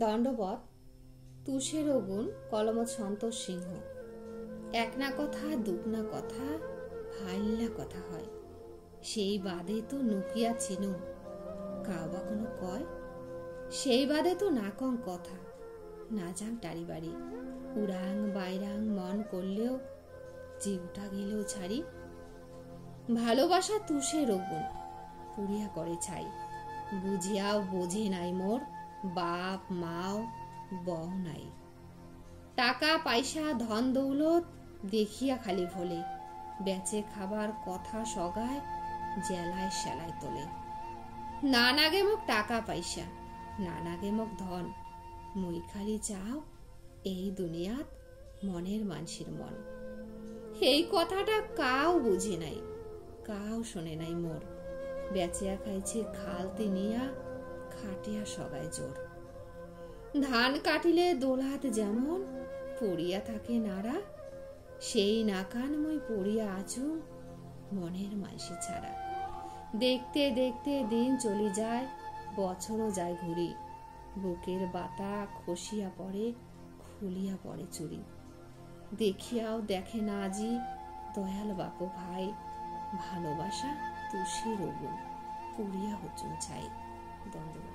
দণ্ডবত তুষের অগুন কলমত সন্তোষ সিংহ। এক না কথা দুক না কথা হাইল্লা কথা হয়, সেই বাদে তো নুকিয়া চিনু কাউবা কোনো কয়, সেই বাদে তো না কং কথা না যাং টারি বাড়ি, উড়াং বাইরাং মন করলেও জিউটা গেলেও ছাড়ি। ভালোবাসা তুষের অগুন পুড়িয়া করে ছাই, বুঝিয়াও বোঝে নাই মোর বাপ মাও বউ নাই। টাকা পয়সা ধন দৌলত দেখিয়া খালি ভোলে, বেচে খাবার কথা সগায় জেলায় সেলাই তোলে। না নাগে মোক টাকা পয়সা, না নাগে মোক ধন, মুই খালি চাও এই দুনিয়াত মনের মানসির মন। এই কথাটা কাউ বুঝে নাই, কাউ শোনে নাই মোর, বেচিয়া খাইছে খালতে নিয়া খাটিয়া সগায় জোর। ধান কাটিলে দোলাত যেমন পড়িয়া থাকে নাড়া, সেই নাকান মই পড়িয়া আছু মনের মানসি ছাড়া। দেখতে দেখতে দিন চলে যায়, বছরও যায় ঘুরি, বুকের বাতা খসিয়া পড়ে খুলিয়া পড়ে চুরি। দেখিয়াও দেখে না আজি দয়াল বাপু ভাই, ভালোবাসা তুষের অগুন পুড়িয়া হচুন ছাই। দণ্ডবত।